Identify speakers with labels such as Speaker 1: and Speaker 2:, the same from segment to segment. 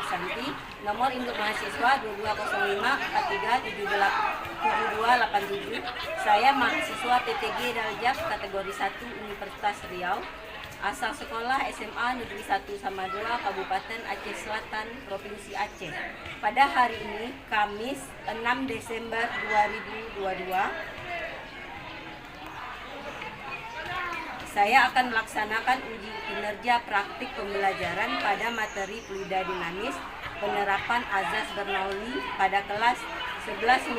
Speaker 1: Arsanti, nomor induk mahasiswa 2205437287. Saya mahasiswa PTG Daljak kategori 1 Universitas Riau, asal sekolah SMA Negeri 1 Samadua, Kabupaten Aceh Selatan, Provinsi Aceh. Pada hari ini, Kamis 6 Desember 2022, saya akan melaksanakan uji kinerja praktik pembelajaran pada materi fluida dinamis penerapan azas Bernoulli pada kelas 11-1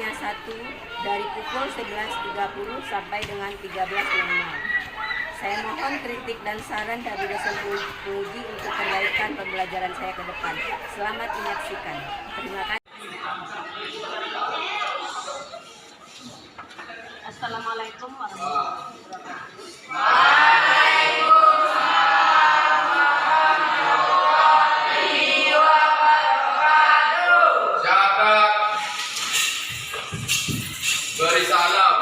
Speaker 1: dari pukul 11.30 sampai dengan 13.00. Saya mohon kritik dan saran dari dosen uji untuk perbaikan pembelajaran saya ke depan. Selamat menyaksikan. Terima kasih. Assalamualaikum warahmatullahi wabarakatuh.
Speaker 2: Beri salam.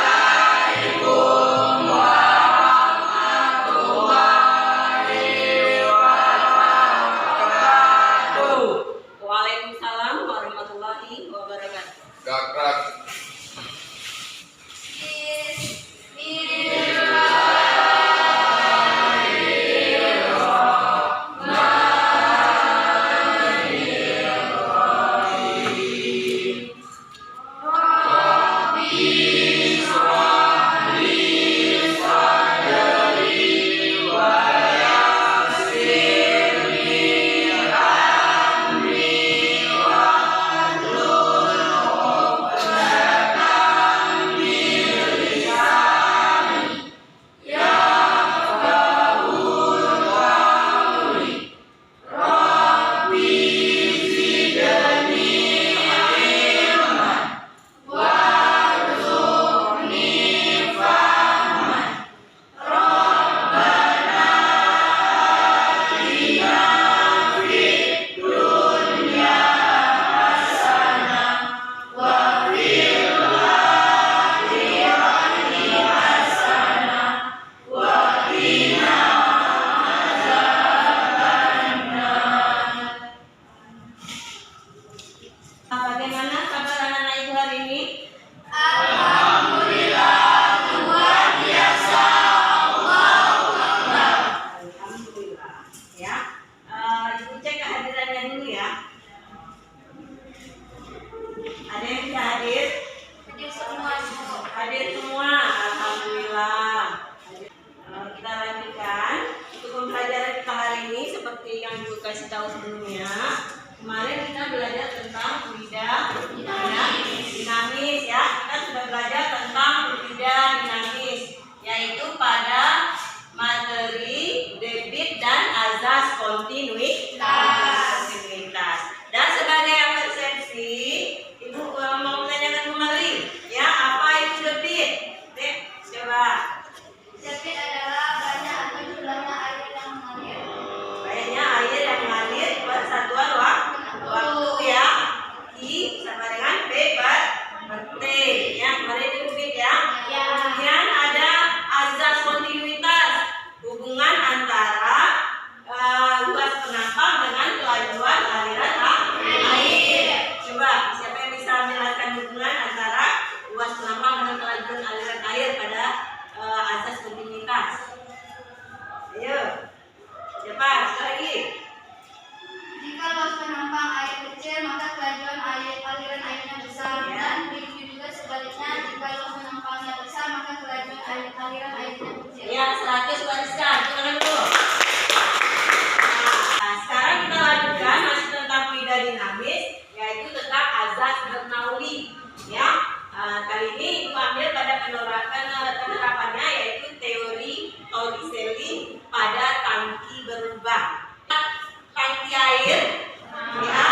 Speaker 2: Assalamualaikum warahmatullahi wabarakatuh.
Speaker 1: Waalaikumsalam warahmatullahi wabarakatuh.
Speaker 2: Gakrak.
Speaker 1: Bagaimana kabar anak-anak ibu hari ini?
Speaker 2: Alhamdulillah, luar biasa. Allahu Akbar.
Speaker 1: Alhamdulillah. Ya, ibu cek kehadirannya dulu ya. Ada yang bisa hadir? Hadir semua. Hadir semua. Alhamdulillah. Kita lanjutkan untuk pembelajaran kita hari ini seperti yang ibu kasih tahu sebelumnya. Kemarin kita belajar tentang fluida dinamis ya. Kita sudah belajar tentang fluida dinamis, yaitu pada materi debit dan azas kontinuitas. Dan sebagai yang persepsi, ibu mau menanyakan kembali ya, apa itu debit? Coba.
Speaker 3: Debit adalah banyak atau jumlahnya air yang mengalir.
Speaker 1: Banyaknya air yang mengalir persatuan waktu ya. I sama dengan B per T ya. Kemarin itu debit ya. Kemudian ada azas kontinuitas, hubungan antara luas penampang dengan kelajuan aliran air. Coba siapa yang bisa menjelaskan hubungan antara luas penampang dengan kelajuan aliran air pada azas kontinuitas? Ayo, siapa? Sekali lagi.
Speaker 3: Jika luas penampang air kecil, maka kelajuan aliran airnya besar. Dan begitu juga sebaliknya, jika luas penampangnya besar, maka kelajuan aliran airnya kecil.
Speaker 1: Ya, 100 bariskan. Tangan dulu. Nah, sekarang kita lanjutkan masih tentang fluida dinamis, yaitu tentang azas Bernoulli. Ya, kali ini ibu ambil pada penerapannya, yaitu teori Torricelli pada tangki berlubang. Tangki air, ya,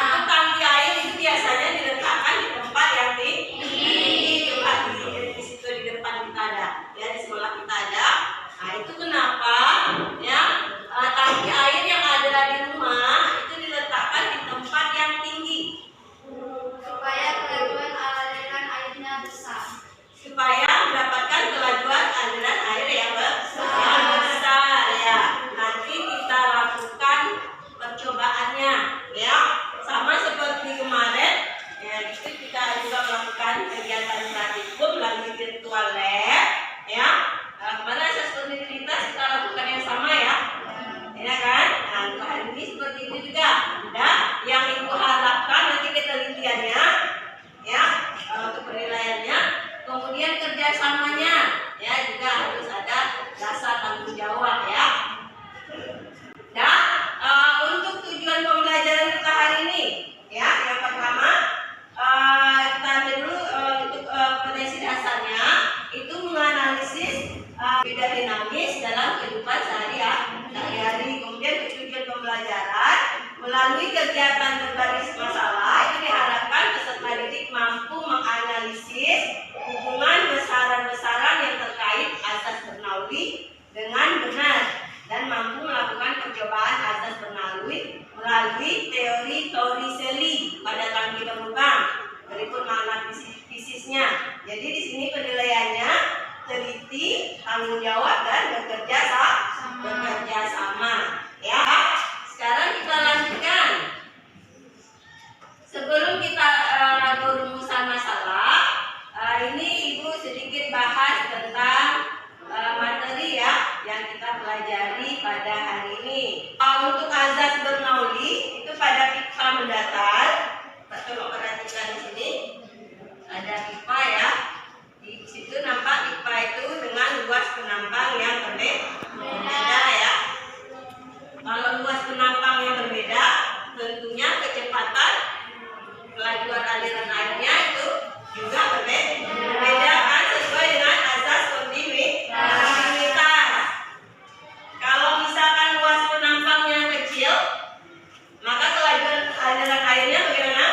Speaker 1: untuk tangki air itu biasanya diletakkan di tempat yang tinggi. Coba di situ di depan kita ada, ya di sekolah kita ada. Nah itu kenapa, ya, tangki air yang ada di rumah itu diletakkan di tempat yang tinggi
Speaker 3: Supaya kelajuan aliran airnya besar.
Speaker 1: supaya mendapatkan kelajuan aliran air yang besar, ya. kegiatan berbasis masalah itu diharapkan peserta didik mampu menganalisis hubungan besaran-besaran yang terkait asas Bernoulli dengan benar dan mampu melakukan percobaan asas Bernoulli melalui teori Torricelli pada tangki lubang. Berikut makna fisisnya. Jadi di sini penilaiannya teliti, tanggung jawab dan bekerja sama. Ya. Sekarang kita lanjutkan. Sebelum kita rumusan masalah, ini Ibu sedikit bahas tentang materi ya yang kita pelajari pada hari ini. Untuk azas Bernoulli itu pada pipa mendatar. Coba perhatikan di sini. Ada pipa ya. Di situ nampak pipa itu dengan luas penampang yang berbeda ya. Kalau luas penampang yang berbeda, tentunya kecepatan kelajuan aliran airnya itu juga berbeda kan, sesuai dengan azas kontinuitas. Kalau misalkan luas penampangnya kecil, maka kelajuan aliran airnya bagaimana?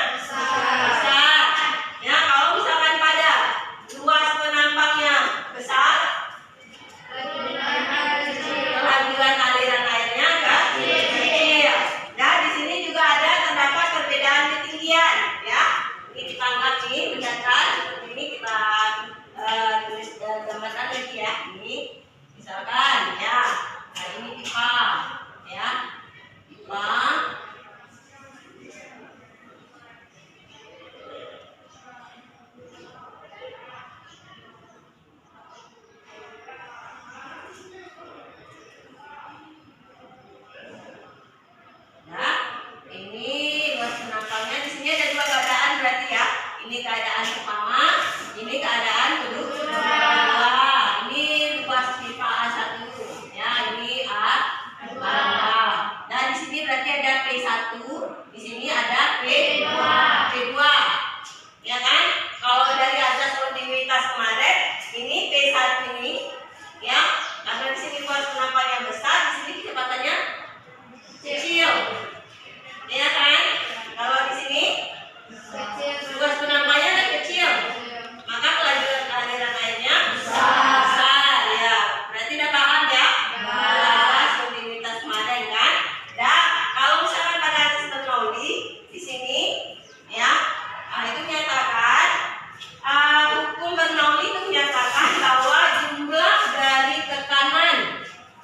Speaker 1: Besar. Ya, kalau misalkan pada luas penampangnya besar, kelajuan aliran airnya enggak kecil. Nah, di sini juga ada terdapat perbedaan ketinggian, ya. Ini kita anggap ini mendatar, seperti ini kita tulis gambarkan lagi ya. Ini misalkan ya, nah ini pipa, ya, pipa. Nah, ini luas penampangnya di sini ada dua keadaan berarti ya. Ini keadaan pertama, ini keadaan kedua. Ini luas pipa A1 ya, ini A2. Nah, di sini berarti ada P1, di sini ada P2. Ya kan? Kalau dari azas kontinuitas kemarin, ini P1 ini ya, karena di sini luas penampangnya besar, di sini kecepatannya kecil, ya kan? Kalau di sini luas penampangnya kan kecil, maka kelajuan aliran airnya besar, ya. Berarti udah paham ya? Azas kontinuitas kemarin kan? Dan kalau misalkan pada azas Bernoulli di sini, ya, itu menyatakan hukum Bernoulli itu menyatakan bahwa jumlah dari tekanan,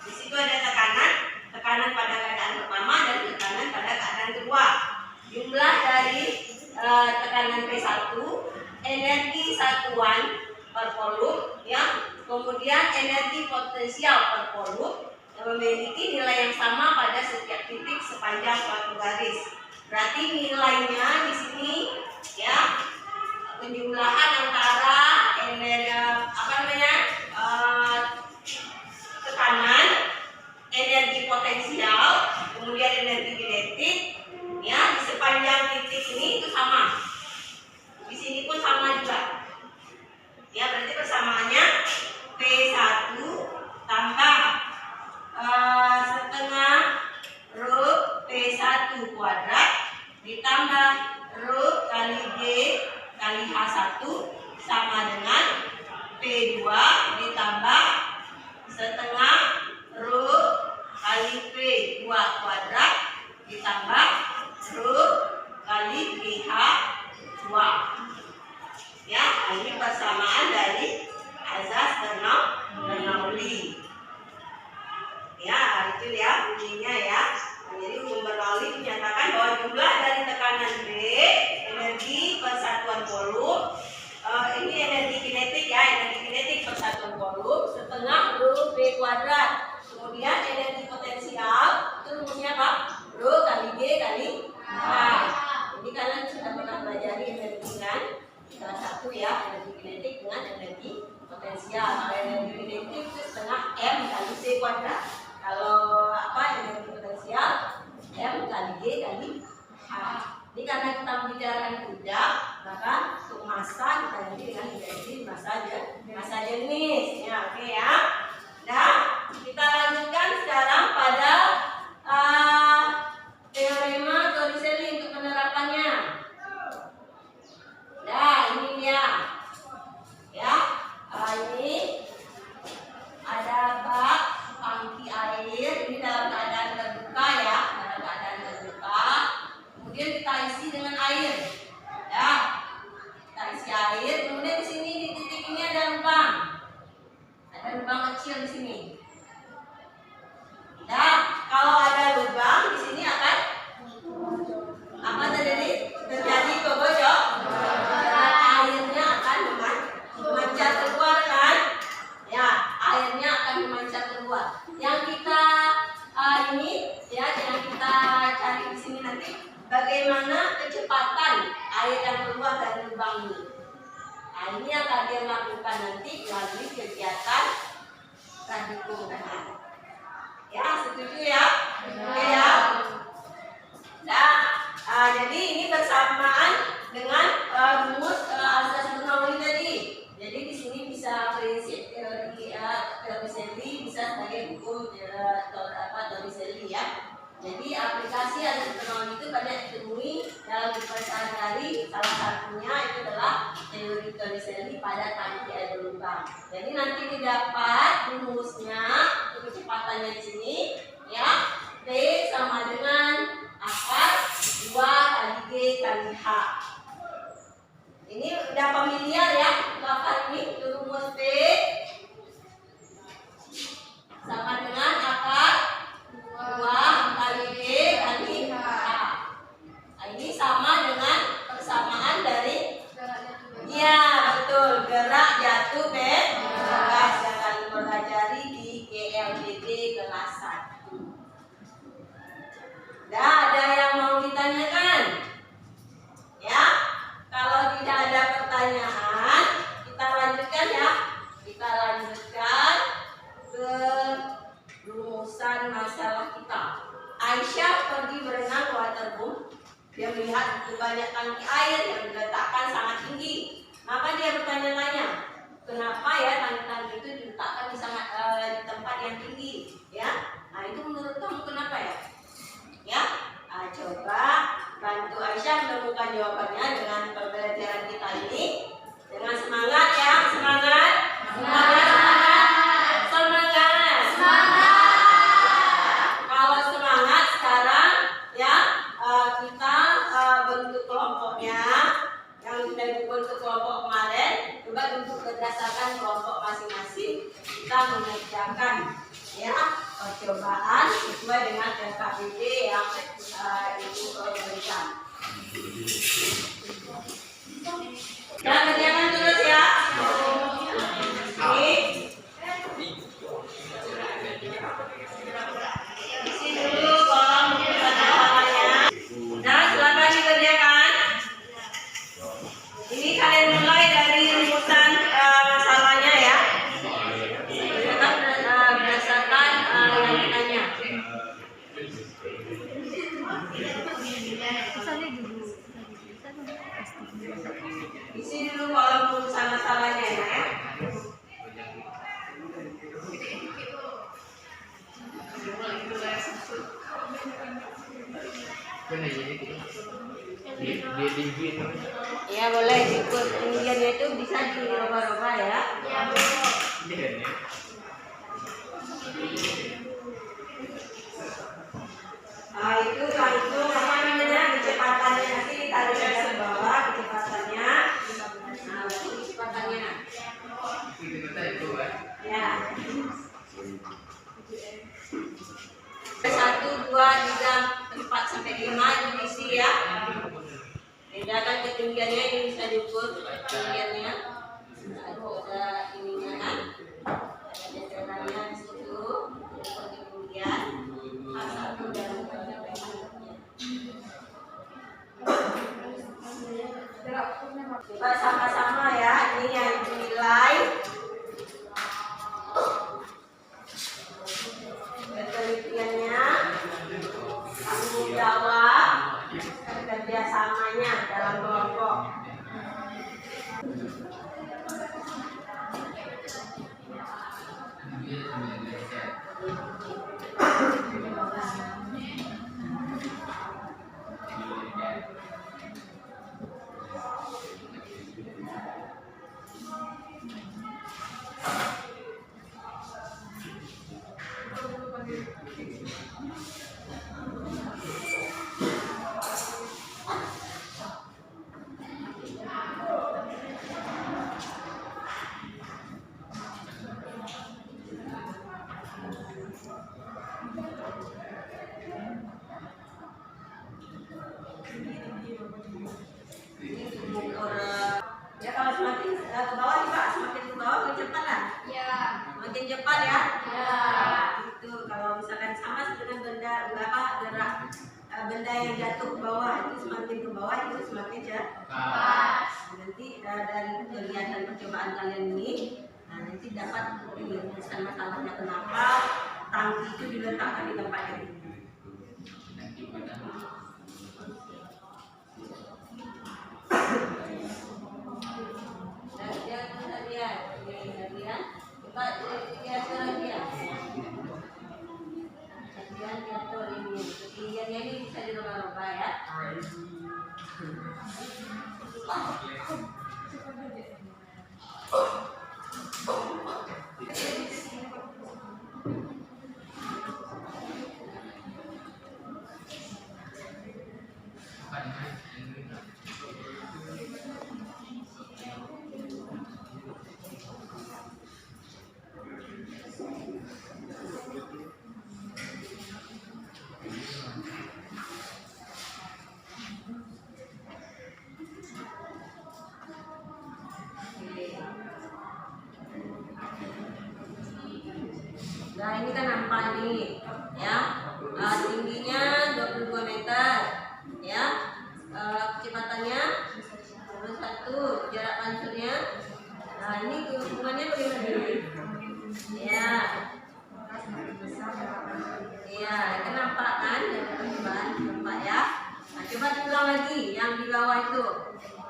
Speaker 1: di situ ada tekanan pada keadaan pertama dan tekanan pada keadaan kedua. Jumlah dari tekanan P1, energi satuan per volum, ya, kemudian energi potensial per volum yang memiliki nilai yang sama pada setiap titik sepanjang suatu garis. Berarti nilainya di sini, ya, penjumlahan antara tekanan, energi potensial, kemudian energi kinetik, ya, di sepanjang titik ini itu sama. Di sini pun sama juga. Ya, berarti persamaannya P1 tambah setengah rho P1 kuadrat ditambah rho kali G kali H1 sama dengan P2 ditambah setengah rho kali P2 kuadrat ditambah rho kali GH2. Ya, ini persamaan dari azas Bernoulli. Ya, itu ya bunyinya ya. Jadi hukum Bernoulli menyatakan bahwa jumlah dari tekanan B, energi per satuan volum, ini energi kinetik ya, energi kinetik per satuan volum setengah rho V kuadrat. Kemudian energi potensial itu rumusnya apa? Rho kali G kali H. Ini kalian sudah pernah pelajari energi kan? Salah satu ya, energi kinetik dengan energi potensial. Kalau energi kinetik itu setengah M kali C kuadrat. Kalau energi potensial M kali G kali H. Ini karena kita membicarakan kuda, maka untuk massa kita ganti dengan energi massa jenis. Ya, oke ya. Nah, kita lanjutkan secara air ini dalam keadaan terbuka ya, dalam keadaan terbuka. Kemudian kita isi dengan air, ya. Kita isi air. Kemudian di sini di titik ini ada lubang kecil di sini. Ya, kalau ada lubang di sini akan apa terjadi kebocor. Airnya akan memancar keluar kan? Ya, airnya akan memancar keluar. Yang kita ini ya, yang kita cari di sini nanti bagaimana kecepatan air yang keluar dari lubang ini. Nah, ini yang kalian lakukan nanti melalui kegiatan radikumenan. Ya, setuju ya? Oke ya. Nah, jadi ini bersamaan dengan rumus azas Bernoulli tadi. Jadi di sini bisa prinsip teori Torricelli bisa sebagai hukum Torricelli ya. Jadi aplikasi azas Bernoulli itu banyak ditemui dalam kehidupan sehari-hari. Salah satunya itu adalah teori Torricelli pada tangki air berlubang. Jadi nanti didapat rumusnya, kecepatannya di sini ya. T sama dengan akar 2 kali G kali H. Ini udah familiar ya, akar ini itu rumus T sama dengan akar 2 kali G kali H. Nah, ini sama dengan persamaan dari ya betul, gerak jatuh bebas yang kalian pelajari di GLBD kelas 1. Nah, ada yang mau ditanyakan? Ya, kalau tidak ada pertanyaan, kita lanjutkan ya. Kita lanjutkan ke rumusan masalah kita. Aisyah pergi berenang ke waterboom. Dia melihat banyak tangki air yang diletakkan sangat tinggi. Maka dia bertanya-tanya, kenapa ya tangki-tangki itu diletakkan di tempat yang tinggi? Ya, nah itu menurut kamu kenapa ya? Ya, coba bantu Aisyah menemukan jawabannya dengan pembelajaran kita ini. Dengan semangat ya, semangat, semangat, semangat, semangat, semangat. Kalau semangat sekarang ya kita bentuk kelompoknya yang sudah dibentuk kelompok kemarin. Coba bentuk berdasarkan kelompok masing-masing. Kita mengerjakan ya percobaan sesuai dengan LKPD yang Ibu berikan. Dan kerjakan terus ya. Ini isi dulu kolom masalahnya. Nah, silakan dikerjakan. Ini kalian mulai dari rumusan masalahnya ya. Berdasarkan yang ditanya. Isi dulu kolom rumusan masalahnya ya. Ya boleh ikut undiannya itu bisa dirubah-rubah ya. Nah itu langsung apa namanya kecepatannya nanti ditaruh di bawah kecepatannya. Nah itu kecepatannya. Ya. 1, 2, 3, 4 sampai 5 itu diisi ya. Bedakan ketinggiannya ini bisa diukur ketinggiannya. Ada ininya kan. Ada jajarannya di situ. Ketinggian. A1 dan coba sama-sama ya. Ini yang dinilai. Penelitiannya, tanggung jawab, kerjasamanya dalam kelompok. Ya kalau semakin ke bawah nih Pak, semakin ke bawah makin cepat lah.
Speaker 3: Ya.
Speaker 1: Makin cepat ya.
Speaker 3: Ya.
Speaker 1: Itu kalau misalkan sama dengan benda berapa gerak benda yang jatuh ke bawah itu semakin ke bawah itu semakin cepat. Nanti dari kegiatan percobaan kalian ini, nanti dapat menyelesaikan masalahnya kenapa tangki itu diletakkan di tempat yang ini. Ketinggiannya ini bisa dirubah-rubah ya. Nah ini kan nampak nih ya, tingginya 22 meter ya, kecepatannya 1, jarak pancurnya. Nah ini hubungannya bagaimana? Ya, iya, itu nampak kan? Nampak ya. Nah, coba diulang lagi yang di bawah itu.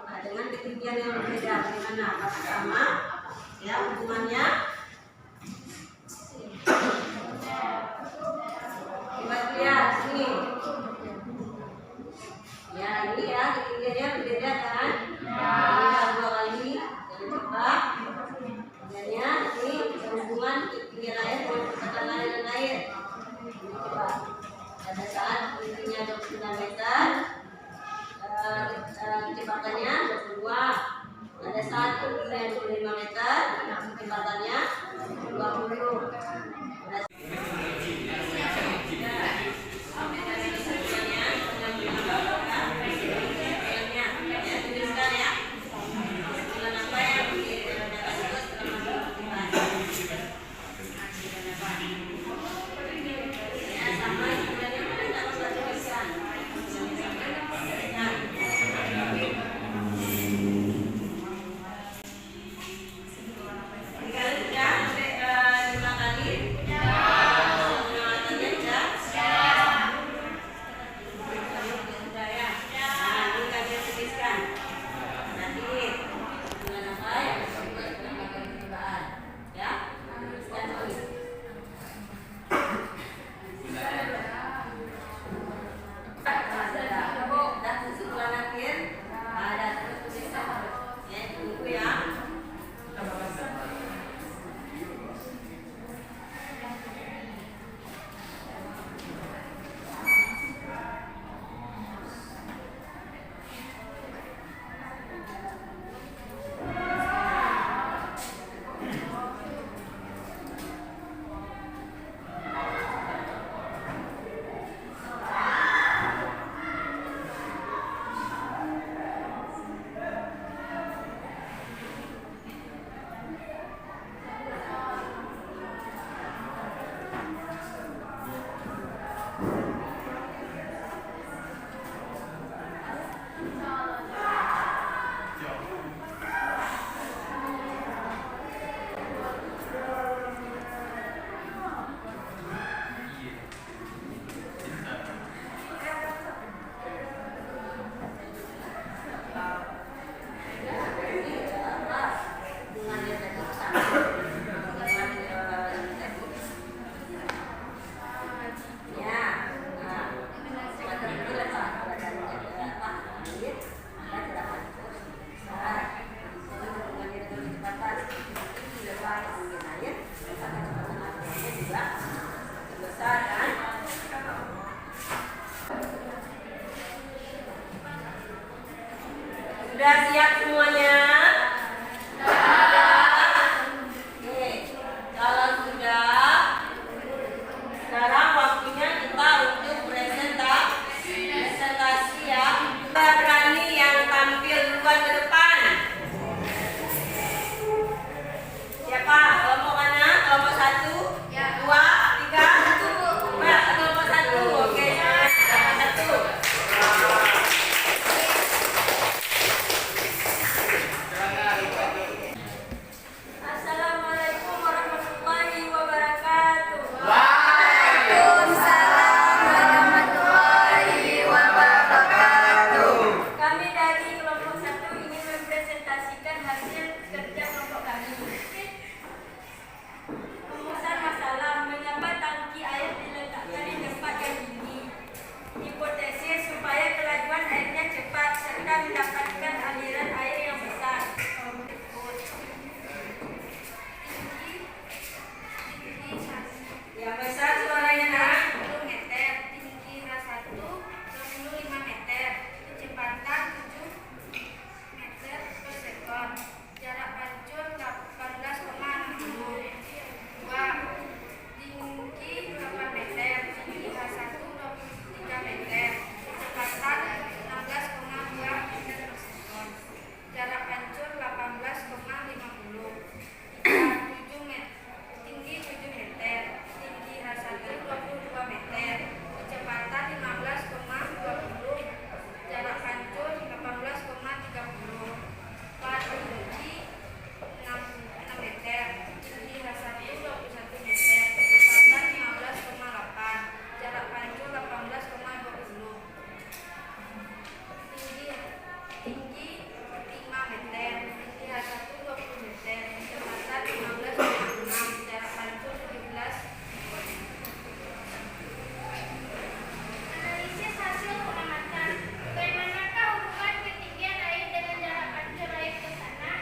Speaker 1: Nah, dengan ketinggian yang berbeda, bagaimana? Apakah sama? Ya, hubungannya. Coba lihat sini. Ya, ini ya ketinggiannya berbeda kan? Kita 2 kali. Jangan lupa. Ketinggiannya ini berhubungan ketinggian air dengan kecepatan air. Coba. Pada saat tingginya 29 meter, kecepatannya 22. Pada saat tingginya 25 meter, kecepatannya 20. Sudah siap semuanya? Oke, kalau sudah, sekarang waktunya kita untuk presentasi ya. Kita berani yang tampil duluan ke depan. Siapa? Kelompok mana? Kelompok 1, 2, 3, 1. Mbak, kelompok 1. Oke, kelompok 1. Assalamualaikum warahmatullahi wabarakatuh.
Speaker 3: Waalaikumsalam warahmatullahi wabarakatuh.
Speaker 1: Kami dari kelompok 1 ingin mempresentasikan hasil kerja kelompok kami. Rumusan masalah, mengapa tangki air diletakkan di tempat yang tinggi. Hipotesis supaya kelajuan airnya cepat serta mendapatkan aliran air yang besar. Yang besar suaranya nak.
Speaker 3: 10 meter, tinggi H1 25 meter, kecepatan 7 meter per sekon, jarak pancur 18,60. 2. Tinggi 8 meter, tinggi H1 23 meter, kecepatan 16,2 meter per sekon, jarak pancur 18,50. 7 meter, tinggi 7 meter, tinggi H1 22 meter, kecepatan 15,20, jarak pancur 18,30. 4. Tinggi 6 meter, tinggi H1 21 meter, kecepatan 15,8, jarak pancur 18,20. Tinggi 5 meter, tinggi H1 20 meter, kecepatan 15,6, jarak pancur 17. Analisis hasil pengamatan. Bagaimanakah hubungan ketinggian air dengan jarak pancur air ke tanah?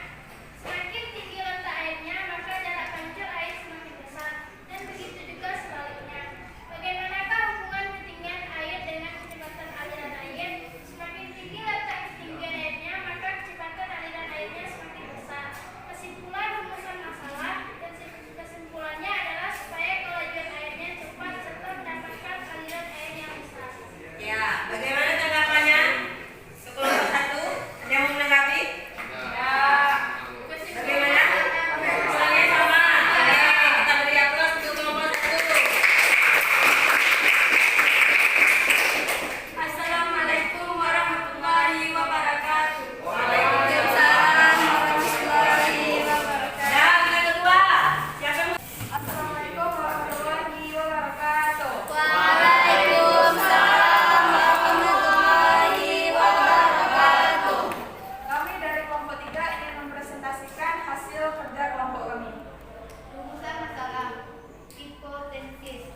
Speaker 3: Semakin tinggi letak airnya, maka jarak pancur air semakin besar, dan begitu juga sebaliknya. Bagaimanakah hubungan ketinggian air dengan kecepatan aliran air? Semakin tinggi letak ketinggian airnya, maka kecepatan aliran airnya semakin besar. Kesimpulan rumusan masalah. Kesimpulannya adalah supaya kelajuan airnya cepat serta mendapatkan aliran air yang besar.
Speaker 1: Ya, bagaimana tanggapannya? Kelompok 1, ada yang mau menanggapi? Ya. Bagaimana? Misalnya sama. Oke, kita beri aplaus untuk kelompok 1. Assalamualaikum warahmatullahi wabarakatuh.
Speaker 3: Waalaikumsalam warahmatullahi wabarakatuh.
Speaker 1: Dan yang kedua, siapa yang mau?
Speaker 3: Assalamualaikum warahmatullahi wabarakatuh. Waalaikumsalam warahmatullahi wabarakatuh.
Speaker 4: Kami dari kelompok 3 ingin mempresentasikan hasil kerja kelompok kami.
Speaker 3: Rumusan masalah. Hipotesis.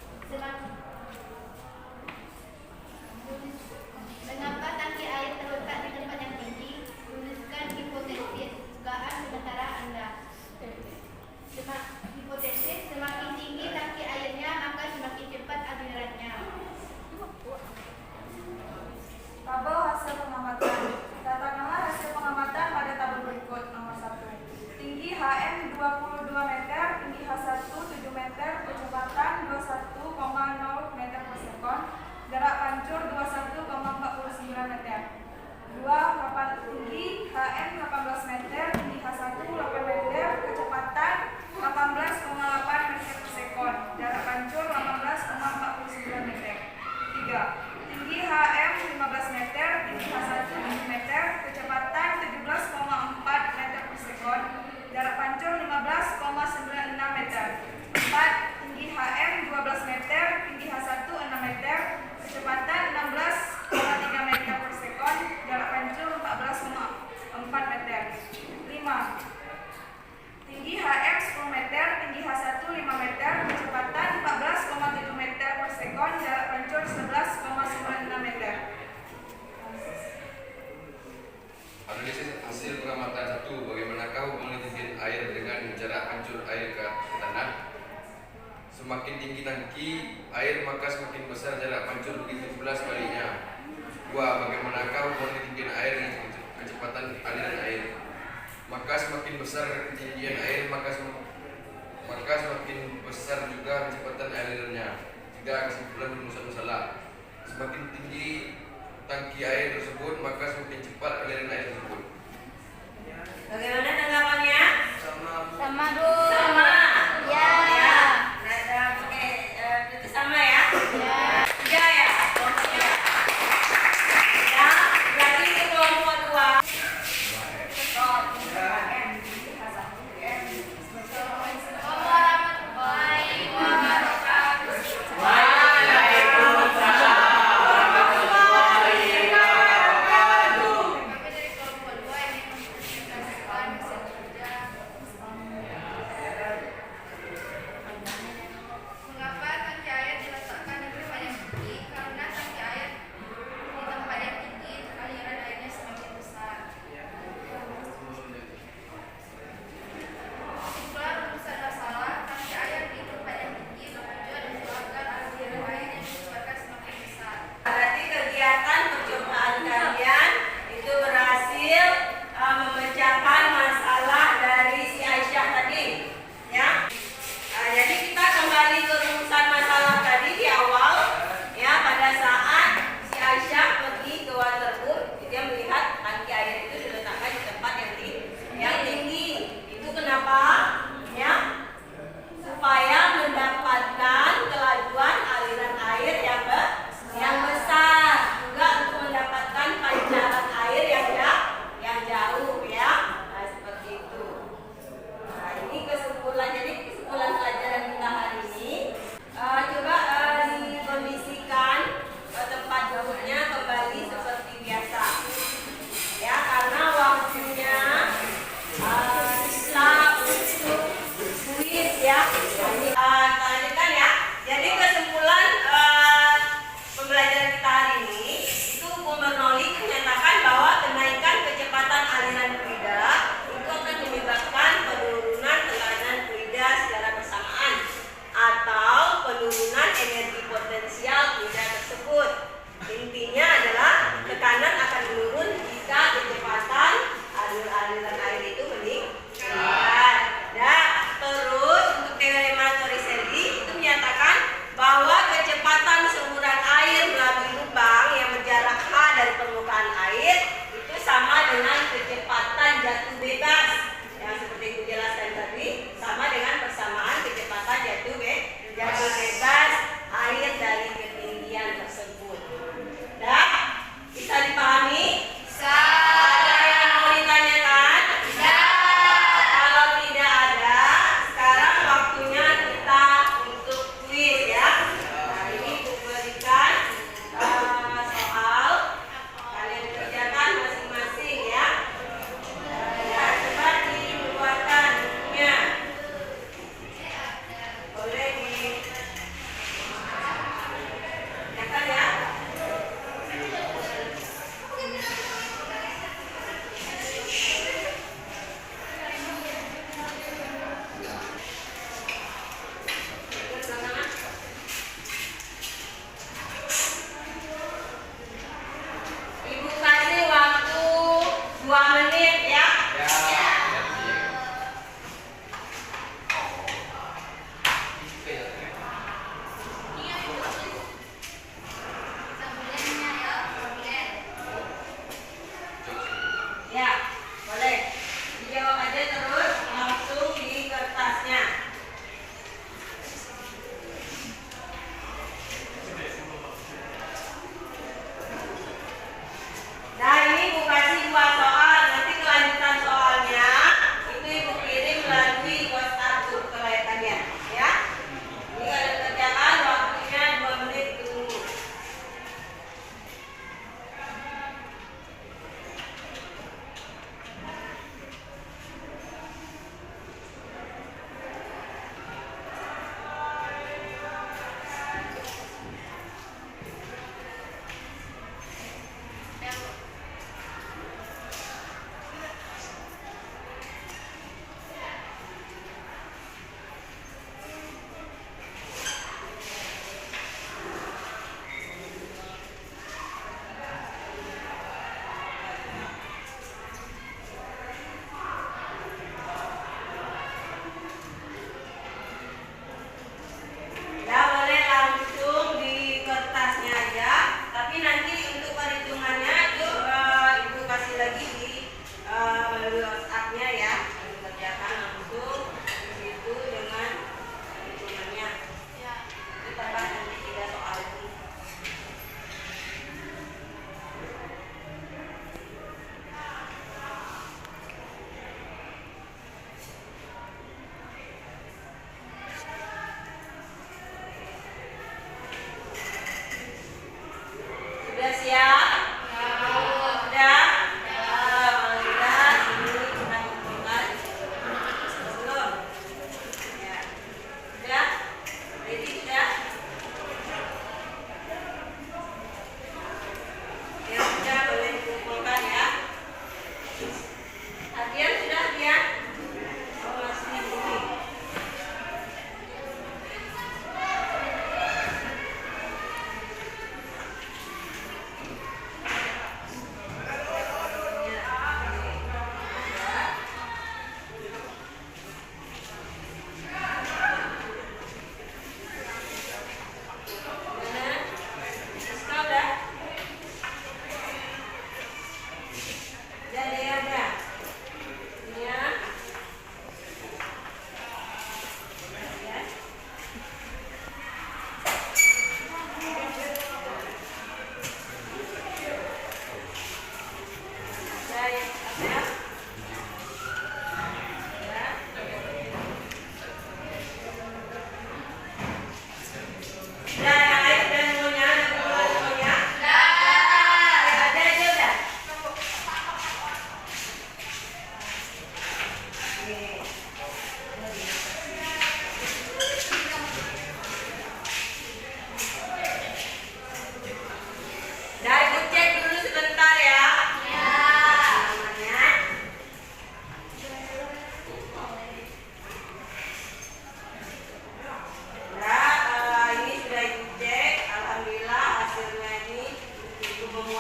Speaker 3: Mengapa tangki air terletak di tempat yang tinggi? Tuliskan hipotesis. Dugaan sementara Anda. Hipotesis, semakin tinggi tangki airnya, maka semakin cepat alirannya.
Speaker 4: Tabel hasil pengamatan. Katakanlah hasil pengamatan pada tabel berikut. Nomor 1. Tinggi HM 22 meter, tinggi H1 7 meter, kecepatan 21,0 meter per sekon, jarak pancur 21,49 meter. 2. Tinggi HM 18 meter, tinggi H1 8 meter, kecepatan 18,8 meter per sekon, jarak pancur 18,49 meter. 3. Tinggi HM 15 meter, tinggi H1 7 meter, kecepatan 17,4 meter per sekon, jarak pancur 15,96 meter. 4. Tinggi HM 12 meter, tinggi H1 6 meter, kecepatan 16,3 meter per sekon, jarak pancur 14,4 meter. 5. Tinggi HM 10 meter, tinggi H1 5 meter, kecepatan 14,7 meter per sekon, jarak pancur 11,96 meter.
Speaker 2: Analisis hasil pengamatan 1. Bagaimanakah hubungan ketinggian air dengan jarak pancur air ke tanah? Semakin tinggi tangki air, maka semakin besar jarak pancur, begitu pula sebaliknya. 2. Bagaimanakah hubungan ketinggian air dengan kecepatan aliran air. Maka semakin besar ketinggian air, maka semakin besar juga kecepatan alirannya. Jika kesimpulan rumusan salah, semakin tinggi tangki air tersebut, maka semakin cepat aliran air tersebut.
Speaker 1: Bagaimana tanggapannya?
Speaker 3: Sama Bu.
Speaker 1: Sama.
Speaker 3: Ya.
Speaker 1: Itu sama ya?
Speaker 3: Ya.
Speaker 1: Tiga ya? Kelompoknya. Ya, berarti ini kelompok dua.
Speaker 3: Warahmatullahi wabarakatuh. Kami dari kelompok 2 ini menginvestasikan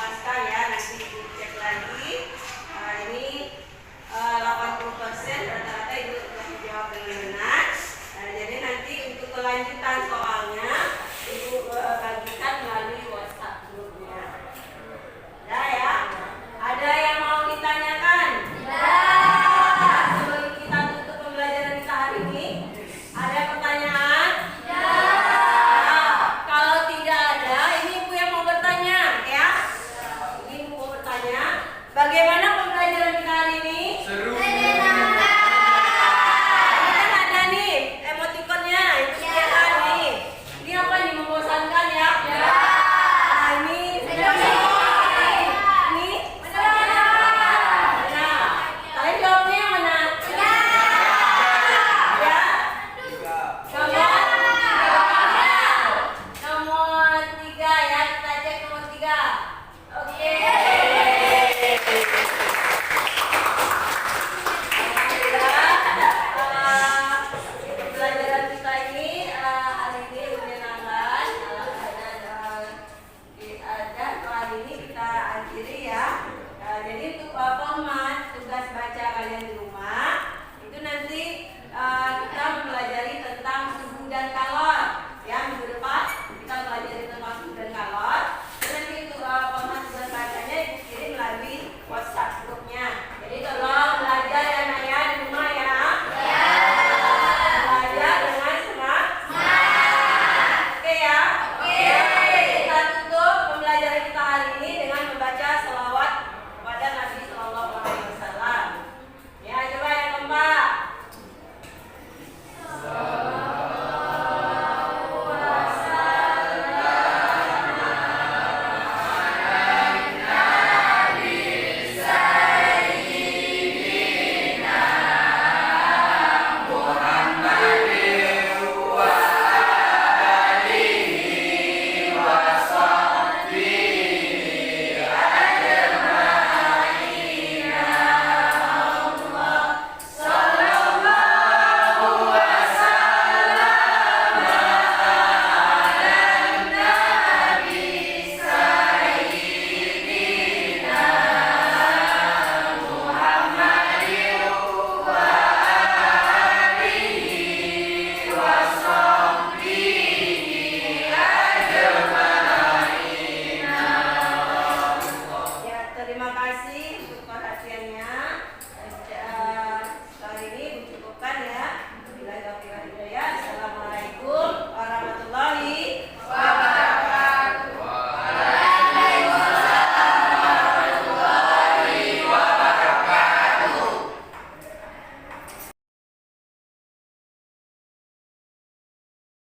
Speaker 1: melepaskan